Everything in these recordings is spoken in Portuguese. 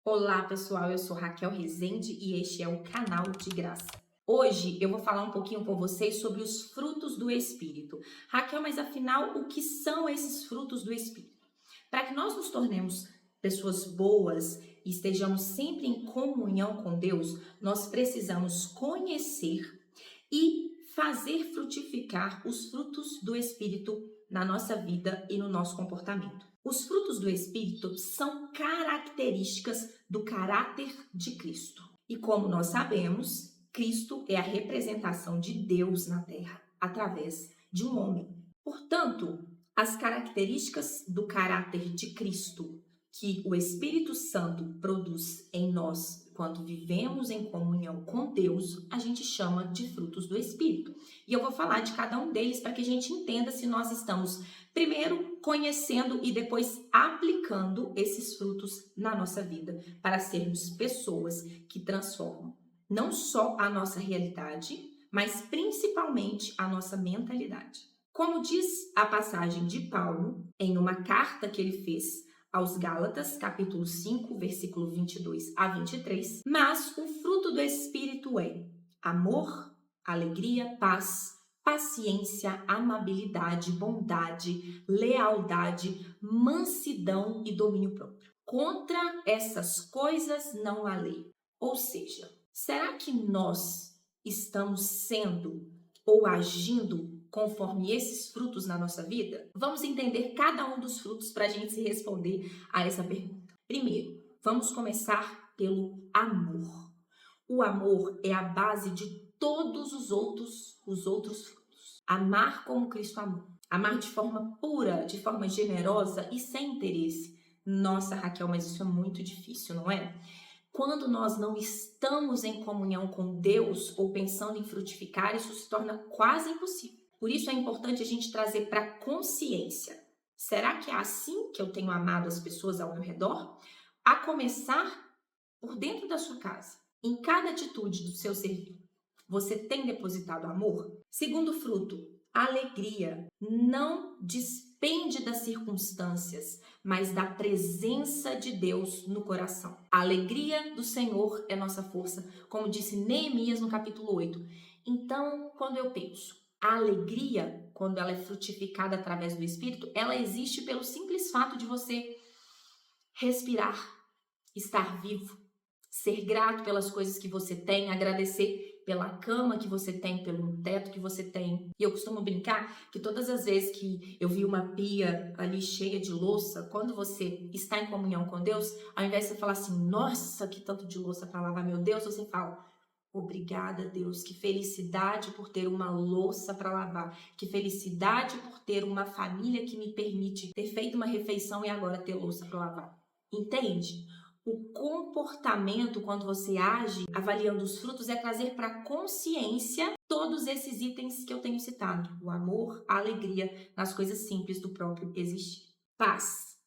Olá, pessoal. Eu sou Raquel Rezende e este é o canal de Graça. Hoje eu vou falar um pouquinho com vocês sobre os frutos do Espírito. Raquel, mas afinal, o que são esses frutos do Espírito? Para que nós nos tornemos pessoas boas e estejamos sempre em comunhão com Deus, nós precisamos conhecer e fazer frutificar os frutos do Espírito na nossa vida e no nosso comportamento. Os frutos do Espírito são características do caráter de Cristo. E como nós sabemos, Cristo é a representação de Deus na terra através de um homem. Portanto, as características do caráter de Cristo que o Espírito Santo produz em nós quando vivemos em comunhão com Deus, a gente chama de frutos do Espírito. E eu vou falar de cada um deles para que a gente entenda se nós estamos, primeiro, conhecendo e depois aplicando esses frutos na nossa vida, para sermos pessoas que transformam não só a nossa realidade, mas principalmente a nossa mentalidade. Como diz a passagem de Paulo, em uma carta que ele fez aos Gálatas, capítulo 5, versículo 22 a 23, mas o fruto do Espírito é amor, alegria, paz, paciência, amabilidade, bondade, lealdade, mansidão e domínio próprio. Contra essas coisas não há lei. Ou seja, será que nós estamos sendo ou agindo conforme esses frutos na nossa vida? Vamos entender cada um dos frutos para a gente se responder a essa pergunta. Primeiro, vamos começar pelo amor. O amor é a base de todos os outros frutos. Amar como Cristo amou. Amar de forma pura, de forma generosa e sem interesse. Nossa, Raquel, mas isso é muito difícil, não é? Quando nós não estamos em comunhão com Deus ou pensando em frutificar, isso se torna quase impossível. Por isso é importante a gente trazer para a consciência. Será que é assim que eu tenho amado as pessoas ao meu redor? A começar por dentro da sua casa. Em cada atitude do seu servir, você tem depositado amor? Segundo fruto, alegria. Não depende das circunstâncias, mas da presença de Deus no coração. A alegria do Senhor é nossa força, como disse Neemias no capítulo 8. Então, quando eu penso, a alegria, quando ela é frutificada através do Espírito, ela existe pelo simples fato de você respirar, estar vivo, ser grato pelas coisas que você tem, agradecer pela cama que você tem, pelo teto que você tem. E eu costumo brincar que todas as vezes que eu vi uma pia ali cheia de louça, quando você está em comunhão com Deus, ao invés de você falar assim, nossa, que tanto de louça para lavar, meu Deus, você fala, obrigada, Deus, que felicidade por ter uma louça para lavar, que felicidade por ter uma família que me permite ter feito uma refeição e agora ter louça para lavar. Entende? O comportamento, quando você age avaliando os frutos, é trazer para a consciência todos esses itens que eu tenho citado. O amor, a alegria nas coisas simples do próprio existir. Paz.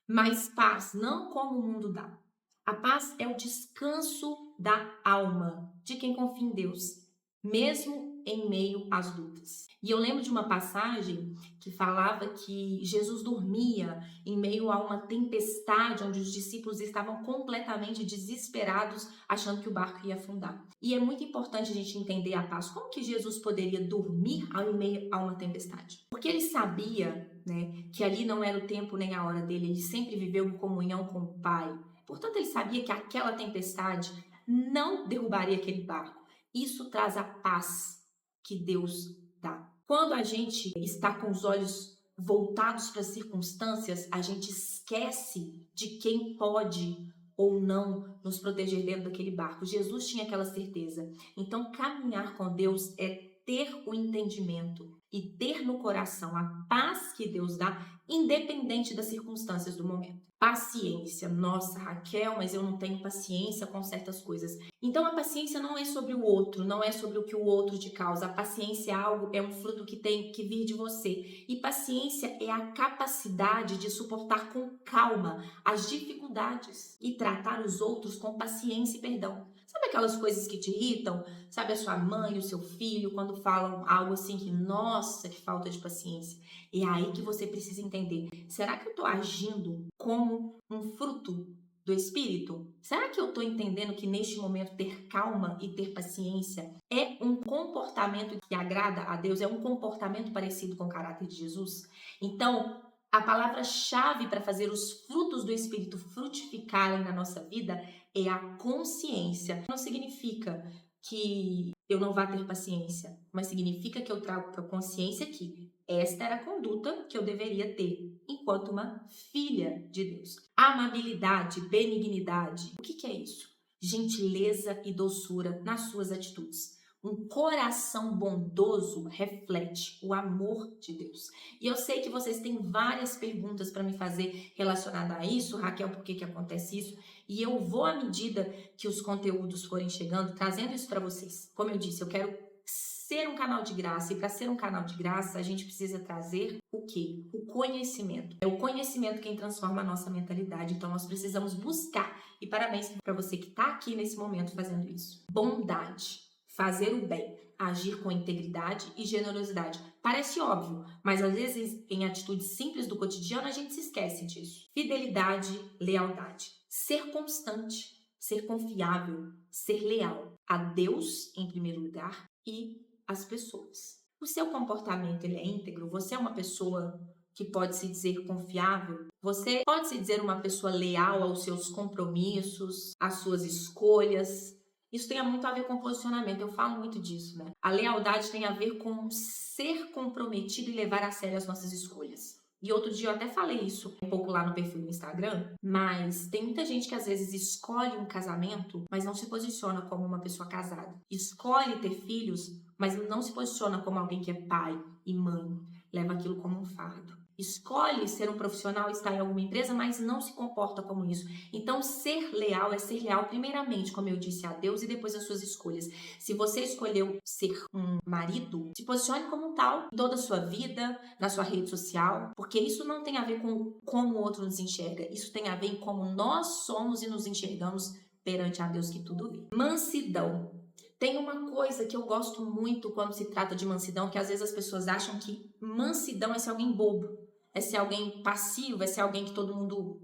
Mas paz não como o mundo dá. A paz é o descanso da alma de quem confia em Deus, mesmo em meio às lutas. E eu lembro de uma passagem que falava que Jesus dormia em meio a uma tempestade onde os discípulos estavam completamente desesperados, achando que o barco ia afundar. E é muito importante a gente entender a paz. Como que Jesus poderia dormir em meio a uma tempestade? Porque ele sabia, né, que ali não era o tempo nem a hora dele, ele sempre viveu em comunhão com o Pai. Portanto, ele sabia que aquela tempestade não derrubaria aquele barco. Isso traz a paz que Deus dá. Quando a gente está com os olhos voltados para as circunstâncias, a gente esquece de quem pode ou não nos proteger dentro daquele barco. Jesus tinha aquela certeza. Então, caminhar com Deus é ter o entendimento e ter no coração a paz que Deus dá, independente das circunstâncias do momento. Paciência. Nossa, Raquel, mas eu não tenho paciência com certas coisas. Então, a paciência não é sobre o outro, não é sobre o que o outro te causa. A paciência é um fruto que tem que vir de você. E paciência é a capacidade de suportar com calma as dificuldades e tratar os outros com paciência e perdão. Sabe aquelas coisas que te irritam? Sabe a sua mãe, o seu filho, quando falam algo assim que, nossa, que falta de paciência. É aí que você precisa entender. Será que eu estou agindo como um fruto do Espírito? Será que eu estou entendendo que neste momento ter calma e ter paciência é um comportamento que agrada a Deus? É um comportamento parecido com o caráter de Jesus? Então, a palavra-chave para fazer os frutos do Espírito frutificarem na nossa vida é a consciência. Não significa que eu não vá ter paciência, mas significa que eu trago para a consciência que esta era a conduta que eu deveria ter enquanto uma filha de Deus. Amabilidade, benignidade. O que é isso? Gentileza e doçura nas suas atitudes. Um coração bondoso reflete o amor de Deus. E eu sei que vocês têm várias perguntas para me fazer relacionadas a isso. Raquel, por que acontece isso? E eu vou, à medida que os conteúdos forem chegando, trazendo isso para vocês. Como eu disse, eu quero ser um canal de graça. E para ser um canal de graça, a gente precisa trazer o quê? O conhecimento. É o conhecimento quem transforma a nossa mentalidade. Então, nós precisamos buscar. E parabéns para você que está aqui nesse momento fazendo isso. Bondade. Fazer o bem, agir com integridade e generosidade. Parece óbvio, mas às vezes em atitudes simples do cotidiano a gente se esquece disso. Fidelidade, lealdade. Ser constante, ser confiável, ser leal a Deus em primeiro lugar e às pessoas. O seu comportamento ele é íntegro? Você é uma pessoa que pode se dizer confiável? Você pode se dizer uma pessoa leal aos seus compromissos, às suas escolhas? Isso tem muito a ver com posicionamento, eu falo muito disso, né? A lealdade tem a ver com ser comprometido e levar a sério as nossas escolhas. E outro dia eu até falei isso um pouco lá no perfil do Instagram, mas tem muita gente que às vezes escolhe um casamento, mas não se posiciona como uma pessoa casada. Escolhe ter filhos, mas não se posiciona como alguém que é pai e mãe, leva aquilo como um fardo. Escolhe ser um profissional e estar em alguma empresa, mas não se comporta como isso. Então, ser leal é ser leal primeiramente, como eu disse, a Deus e depois às suas escolhas. Se você escolheu ser um marido, se posicione como um tal em toda a sua vida, na sua rede social, porque isso não tem a ver com como o outro nos enxerga. Isso tem a ver em como nós somos e nos enxergamos perante a Deus que tudo vê. Mansidão. Tem uma coisa que eu gosto muito quando se trata de mansidão, que às vezes as pessoas acham que mansidão é ser alguém bobo, é ser alguém passivo, é ser alguém que todo mundo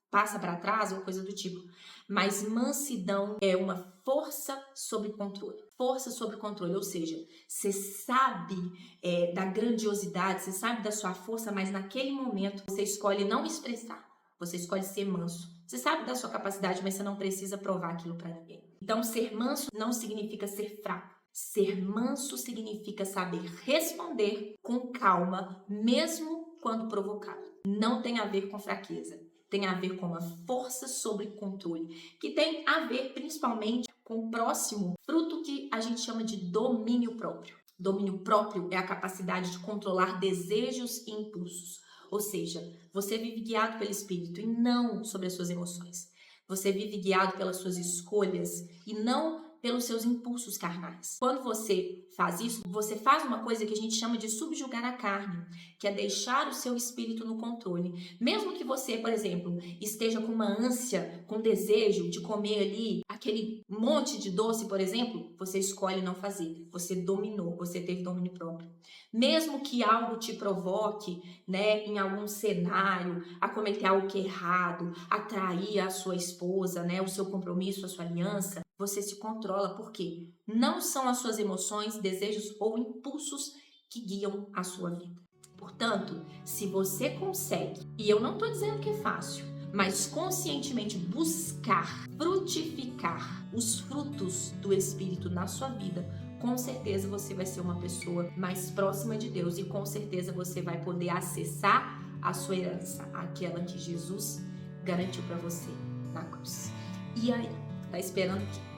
passa para trás ou coisa do tipo. Mas mansidão é uma força sobre controle. Força sobre controle, ou seja, você sabe da grandiosidade, você sabe da sua força, mas naquele momento você escolhe não expressar, você escolhe ser manso. Você sabe da sua capacidade, mas você não precisa provar aquilo para ninguém. Então, ser manso não significa ser fraco. Ser manso significa saber responder com calma, mesmo quando provocado. Não tem a ver com fraqueza. Tem a ver com uma força sobre controle, que tem a ver principalmente com o próximo fruto que a gente chama de domínio próprio. Domínio próprio é a capacidade de controlar desejos e impulsos. Ou seja, você vive guiado pelo Espírito e não sobre as suas emoções. Você vive guiado pelas suas escolhas e não pelos seus impulsos carnais. Quando você faz isso, você faz uma coisa que a gente chama de subjugar a carne, que é deixar o seu espírito no controle. Mesmo que você, por exemplo, esteja com uma ânsia, com desejo de comer ali aquele monte de doce, por exemplo, você escolhe não fazer. Você dominou, você teve domínio próprio. Mesmo que algo te provoque, né, em algum cenário, a cometer algo que é errado, a trair a sua esposa, né, o seu compromisso, a sua aliança, você se controla, porque não são as suas emoções, desejos ou impulsos que guiam a sua vida. Portanto, se você consegue, e eu não estou dizendo que é fácil, mas conscientemente buscar frutificar os frutos do Espírito na sua vida, com certeza você vai ser uma pessoa mais próxima de Deus e com certeza você vai poder acessar a sua herança, aquela que Jesus garantiu para você na cruz. E aí, tá esperando o quê?